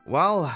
Well,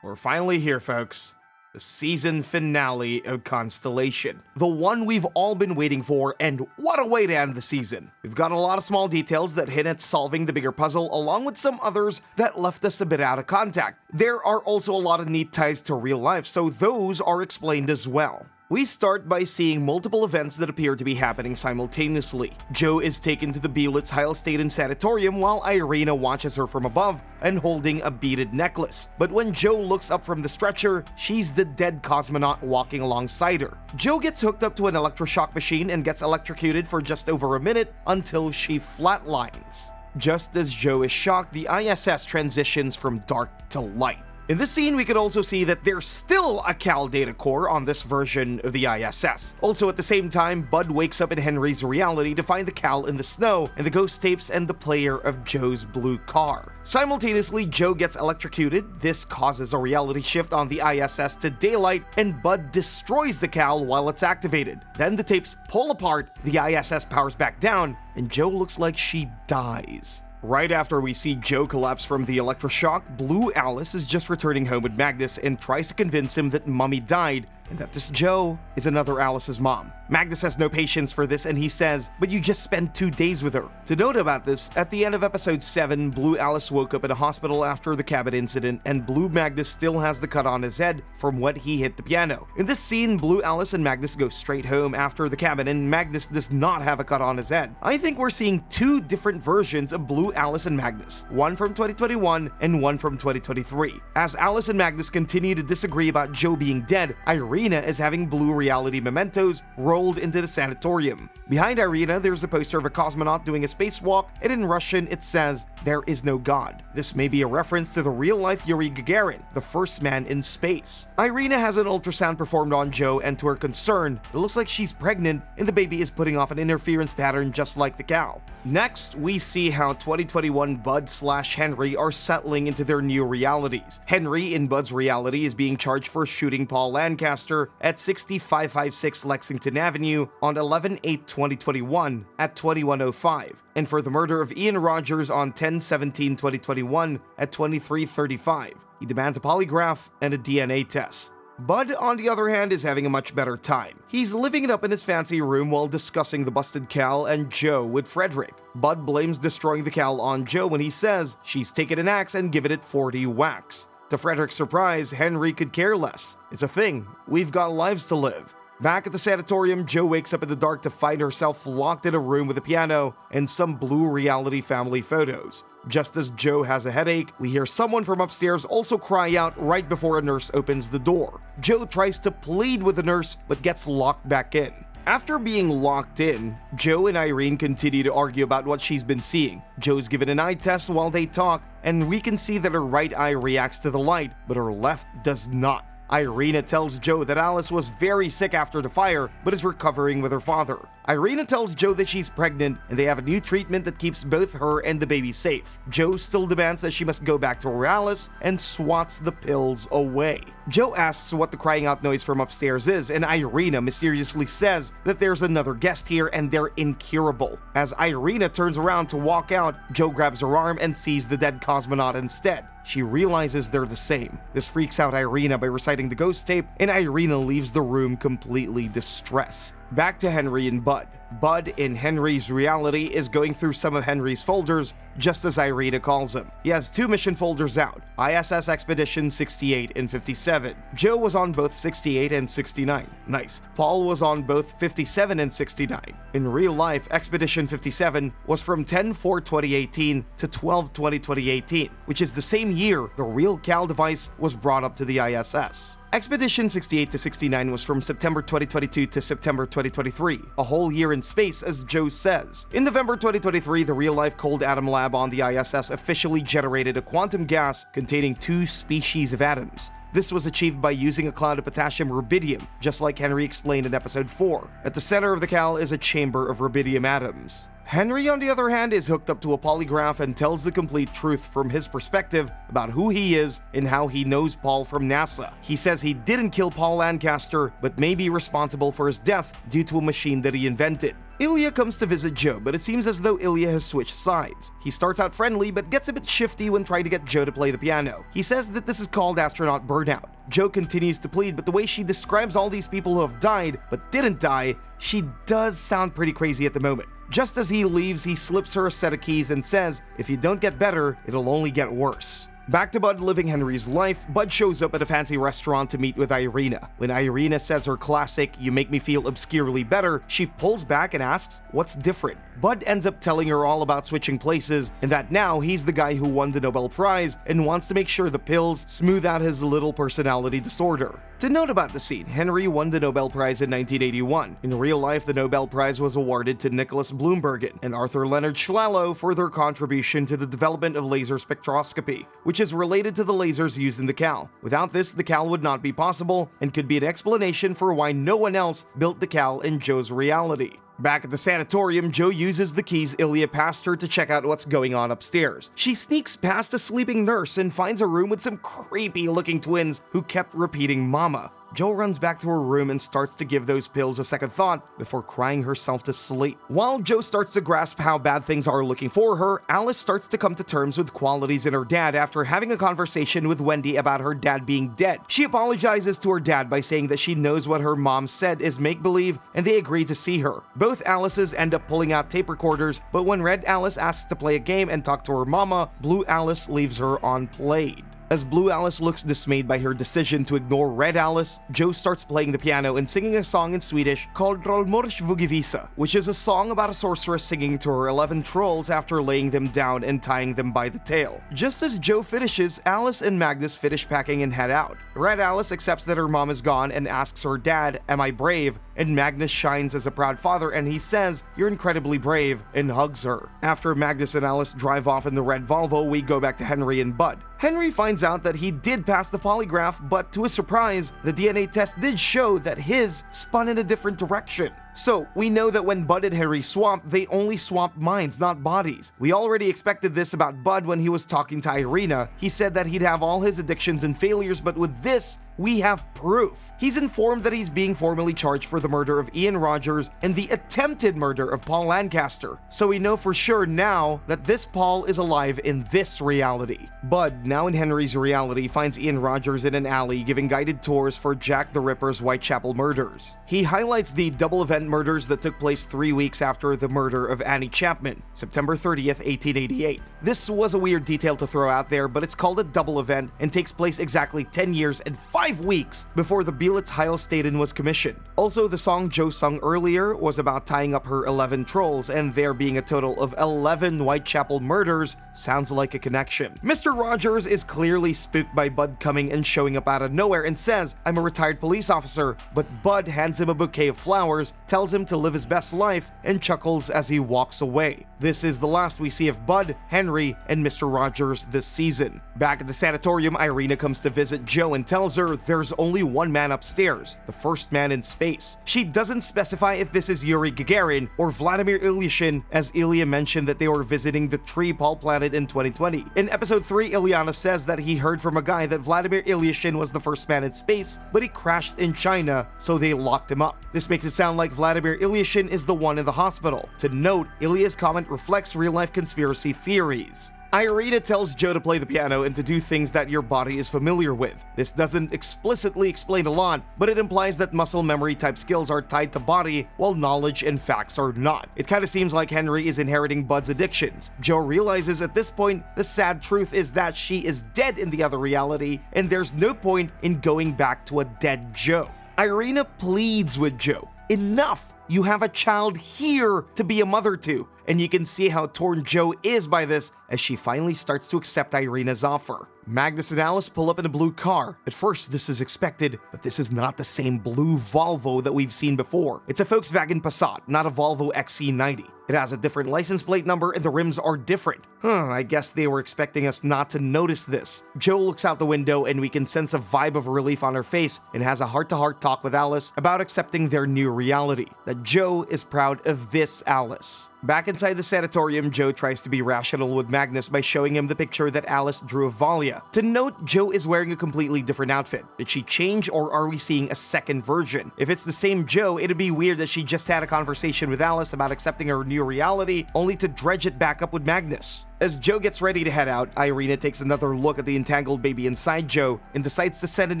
we're finally here, folks. The season finale of Constellation. The one we've all been waiting for, and what a way to end the season. We've got a lot of small details that hint at solving the bigger puzzle, along with some others that left us a bit out of contact. There are also a lot of neat ties to real life, so those are explained as well. We start by seeing multiple events that appear to be happening simultaneously. Jo is taken to the Belitz Heil Staten Sanatorium while Irina watches her from above and holding a beaded necklace. But when Jo looks up from the stretcher, she's the dead cosmonaut walking alongside her. Jo gets hooked up to an electroshock machine and gets electrocuted for just over a minute until she flatlines. Just as Jo is shocked, the ISS transitions from dark to light. In this scene, we could also see that there's still a Cal data core on this version of the ISS. Also, at the same time, Bud wakes up in Henry's reality to find the Cal in the snow and the ghost tapes and the player of Jo's blue car. Simultaneously, Jo gets electrocuted. This causes a reality shift on the ISS to daylight, and Bud destroys the Cal while it's activated. Then the tapes pull apart, the ISS powers back down, and Jo looks like she dies. Right after we see Jo collapse from the electroshock, Blue Alice is just returning home with Magnus and tries to convince him that Mummy died and that this Jo is another Alice's mom. Magnus has no patience for this and he says, "But you just spent 2 days with her." To note about this, at the end of episode 7, Blue Alice woke up in a hospital after the cabin incident, and Blue Magnus still has the cut on his head from what he hit the piano. In this scene, Blue Alice and Magnus go straight home after the cabin, and Magnus does not have a cut on his head. I think we're seeing 2 different versions of Blue Alice and Magnus, one from 2021 and one from 2023. As Alice and Magnus continue to disagree about Jo being dead, Irina is having blue reality mementos rolled into the sanatorium. Behind Irina, there's a poster of a cosmonaut doing a spacewalk, and in Russian it says, "There is no God." This may be a reference to the real-life Yuri Gagarin, the first man in space. Irina has an ultrasound performed on Jo, and to her concern, it looks like she's pregnant, and the baby is putting off an interference pattern just like the Cal. Next, we see how 2021 Bud/Henry are settling into their new realities. Henry, in Bud's reality, is being charged for shooting Paul Lancaster at 6556 Lexington Avenue on 11/8/2021 at 21:05, and for the murder of Ian Rogers on 10/17/2021 at 23:35. He demands a polygraph and a DNA test. Bud, on the other hand, is having a much better time. He's living it up in his fancy room while discussing the busted Cal and Jo with Frederick. Bud blames destroying the Cal on Jo when he says she's taken an axe and given it 40 whacks. To Frederick's surprise, Henry could care less. It's a thing. We've got lives to live. Back at the sanatorium, Jo wakes up in the dark to find herself locked in a room with a piano and some blue reality family photos. Just as Jo has a headache, we hear someone from upstairs also cry out right before a nurse opens the door. Jo tries to plead with the nurse, but gets locked back in. After being locked in, Jo and Irene continue to argue about what she's been seeing. Jo's given an eye test while they talk, and we can see that her right eye reacts to the light, but her left does not. Irina tells Jo that Alice was very sick after the fire, but is recovering with her father. Irina tells Jo that she's pregnant, and they have a new treatment that keeps both her and the baby safe. Jo still demands that she must go back to her Alice and swats the pills away. Jo asks what the crying out noise from upstairs is, and Irina mysteriously says that there's another guest here and they're incurable. As Irina turns around to walk out, Jo grabs her arm and sees the dead cosmonaut instead. She realizes they're the same. This freaks out Irina by reciting the ghost tape, and Irina leaves the room completely distressed. Back to Henry and Bud. Bud, in Henry's reality, is going through some of Henry's folders, just as Irina calls him. He has 2 mission folders out, ISS Expedition 68 and 57. Jo was on both 68 and 69. Nice. Paul was on both 57 and 69. In real life, Expedition 57 was from 10/4/2018 to 12/20/2018, which is the same year the real Cal device was brought up to the ISS. Expedition 68 to 69 was from September 2022 to September 2023, a whole year in space, as Jo says. In November 2023, the real-life Cold Atom Lab on the ISS officially generated a quantum gas containing 2 species of atoms. This was achieved by using a cloud of potassium rubidium, just like Henry explained in episode 4. At the center of the Cal is a chamber of rubidium atoms. Henry, on the other hand, is hooked up to a polygraph and tells the complete truth from his perspective about who he is and how he knows Paul from NASA. He says he didn't kill Paul Lancaster, but may be responsible for his death due to a machine that he invented. Ilya comes to visit Joe, but it seems as though Ilya has switched sides. He starts out friendly, but gets a bit shifty when trying to get Joe to play the piano. He says that this is called astronaut burnout. Joe continues to plead, but the way she describes all these people who have died but didn't die, she does sound pretty crazy at the moment. Just as he leaves, he slips her a set of keys and says, if you don't get better, it'll only get worse. Back to Bud living Henry's life, Bud shows up at a fancy restaurant to meet with Irina. When Irina says her classic, "You make me feel obscurely better," she pulls back and asks, what's different? Bud ends up telling her all about switching places and that now he's the guy who won the Nobel Prize and wants to make sure the pills smooth out his little personality disorder. To note about the scene, Henry won the Nobel Prize in 1981. In real life, the Nobel Prize was awarded to Nicholas Bloombergen and Arthur Leonard Schlalow for their contribution to the development of laser spectroscopy, which is related to the lasers used in the CAL. Without this, the CAL would not be possible and could be an explanation for why no one else built the CAL in Joe's reality. Back at the sanatorium, Joe uses the keys Ilya passed her to check out what's going on upstairs. She sneaks past a sleeping nurse and finds a room with some creepy-looking twins who kept repeating "Mama." Joe runs back to her room and starts to give those pills a second thought before crying herself to sleep. While Joe starts to grasp how bad things are looking for her, Alice starts to come to terms with qualities in her dad after having a conversation with Wendy about her dad being dead. She apologizes to her dad by saying that she knows what her mom said is make-believe and they agree to see her. Both Alices end up pulling out tape recorders, but when Red Alice asks to play a game and talk to her mama, Blue Alice leaves her unplayed. As Blue Alice looks dismayed by her decision to ignore Red Alice, Joe starts playing the piano and singing a song in Swedish called Trollmors Vugivisa, which is a song about a sorceress singing to her 11 trolls after laying them down and tying them by the tail. Just as Joe finishes, Alice and Magnus finish packing and head out. Red Alice accepts that her mom is gone and asks her dad, "Am I brave?" And Magnus shines as a proud father and he says, "You're incredibly brave," and hugs her. After Magnus and Alice drive off in the red Volvo, we go back to Henry and Bud. Henry finds out that he did pass the polygraph, but to his surprise, the DNA test did show that his spun in a different direction. So, we know that when Bud and Henry swapped, they only swapped minds, not bodies. We already expected this about Bud when he was talking to Irina. He said that he'd have all his addictions and failures, but with this, we have proof. He's informed that he's being formally charged for the murder of Ian Rogers and the attempted murder of Paul Lancaster. So we know for sure now that this Paul is alive in this reality. Bud, now in Henry's reality, finds Ian Rogers in an alley giving guided tours for Jack the Ripper's Whitechapel murders. He highlights the double event murders that took place 3 weeks after the murder of Annie Chapman, September 30th, 1888. This was a weird detail to throw out there, but it's called a double event and takes place exactly 10 years and 5 weeks before the Beelitz Heilstaden was commissioned. Also, the song Joe sung earlier was about tying up her 11 trolls, and there being a total of 11 Whitechapel murders sounds like a connection. Mr. Rogers is clearly spooked by Bud coming and showing up out of nowhere and says, "I'm a retired police officer," but Bud hands him a bouquet of flowers, tells him to live his best life, and chuckles as he walks away. This is the last we see of Bud, Henry, and Mr. Rogers this season. Back at the sanatorium, Irina comes to visit Joe and tells her there's only one man upstairs, the first man in space. She doesn't specify if this is Yuri Gagarin or Vladimir Ilyushin, as Ilya mentioned that they were visiting the Tree Paul planet in 2020. In episode 3, Ilyana says that he heard from a guy that Vladimir Ilyushin was the first man in space, but he crashed in China, so they locked him up. This makes it sound like Vladimir Ilyushin is the one in the hospital. To note, Ilya's comment reflects real-life conspiracy theories. Irina tells Joe to play the piano and to do things that your body is familiar with. This doesn't explicitly explain a lot, but it implies that muscle memory type skills are tied to body, while knowledge and facts are not. It kinda seems like Henry is inheriting Bud's addictions. Joe realizes at this point the sad truth is that she is dead in the other reality, and there's no point in going back to a dead Joe. Irina pleads with Joe, "Enough! You have a child here to be a mother to," and you can see how torn Joe is by this as she finally starts to accept Irina's offer. Magnus and Alice pull up in a blue car. At first, this is expected, but this is not the same blue Volvo that we've seen before. It's a Volkswagen Passat, not a Volvo XC90. It has a different license plate number and the rims are different. I guess they were expecting us not to notice this. Joe looks out the window and we can sense a vibe of relief on her face and has a heart-to-heart talk with Alice about accepting their new reality, that Joe is proud of this Alice. Back inside the sanatorium, Joe tries to be rational with Magnus by showing him the picture that Alice drew of Valia. To note, Joe is wearing a completely different outfit. Did she change, or are we seeing a second version? If it's the same Joe, it'd be weird that she just had a conversation with Alice about accepting her new reality, only to dredge it back up with Magnus. As Joe gets ready to head out, Irina takes another look at the entangled baby inside Joe and decides to send an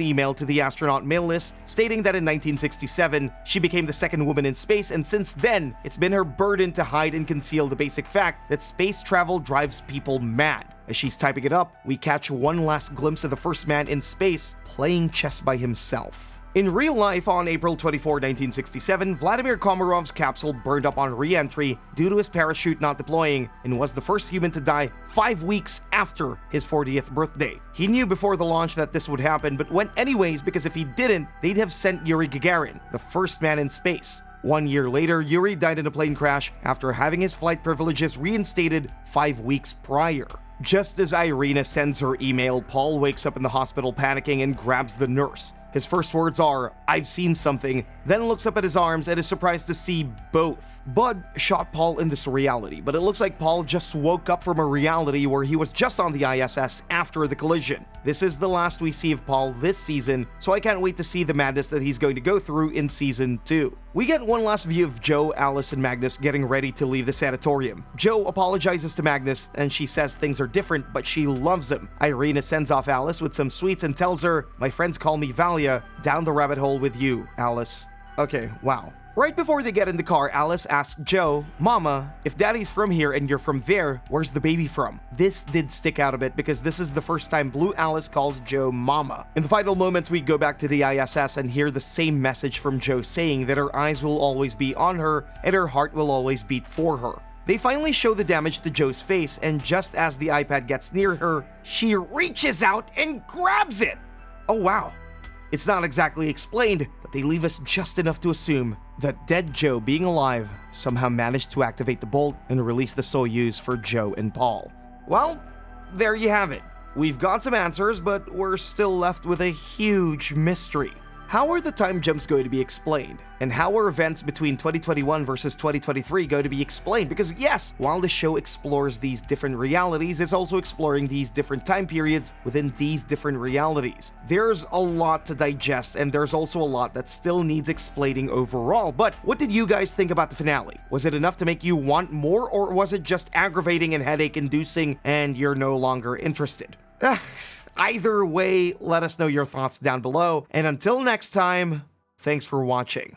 email to the astronaut mail list stating that in 1967, she became the second woman in space, and since then, it's been her burden to hide and conceal the basic fact that space travel drives people mad. As she's typing it up, we catch one last glimpse of the first man in space playing chess by himself. In real life, on April 24, 1967, Vladimir Komarov's capsule burned up on re-entry due to his parachute not deploying and was the first human to die 5 weeks after his 40th birthday. He knew before the launch that this would happen, but went anyways because if he didn't, they'd have sent Yuri Gagarin, the first man in space. 1 year later, Yuri died in a plane crash after having his flight privileges reinstated 5 weeks prior. Just as Irina sends her email, Paul wakes up in the hospital panicking and grabs the nurse. His first words are, "I've seen something," then looks up at his arms and is surprised to see both. Bud shot Paul in this reality, but it looks like Paul just woke up from a reality where he was just on the ISS after the collision. This is the last we see of Paul this season, so I can't wait to see the madness that he's going to go through in season 2. We get one last view of Joe, Alice, and Magnus getting ready to leave the sanatorium. Joe apologizes to Magnus, and she says things are different, but she loves him. Irina sends off Alice with some sweets and tells her, "My friends call me Valia, down the rabbit hole with you, Alice." Okay, wow. Right before they get in the car, Alice asks Joe, "Mama, if Daddy's from here and you're from there, where's the baby from?" This did stick out a bit because this is the first time Blue Alice calls Joe Mama. In the final moments, we go back to the ISS and hear the same message from Joe saying that her eyes will always be on her and her heart will always beat for her. They finally show the damage to Joe's face, and just as the iPad gets near her, she reaches out and grabs it. Oh wow. It's not exactly explained, but they leave us just enough to assume that dead Joe, being alive, somehow managed to activate the bolt and release the Soyuz for Joe and Paul. Well, there you have it. We've got some answers, but we're still left with a huge mystery. How are the time jumps going to be explained? And how are events between 2021 versus 2023 going to be explained? Because yes, while the show explores these different realities, it's also exploring these different time periods within these different realities. There's a lot to digest, and there's also a lot that still needs explaining overall. But what did you guys think about the finale? Was it enough to make you want more, or was it just aggravating and headache-inducing and you're no longer interested? Either way, let us know your thoughts down below. And until next time, thanks for watching.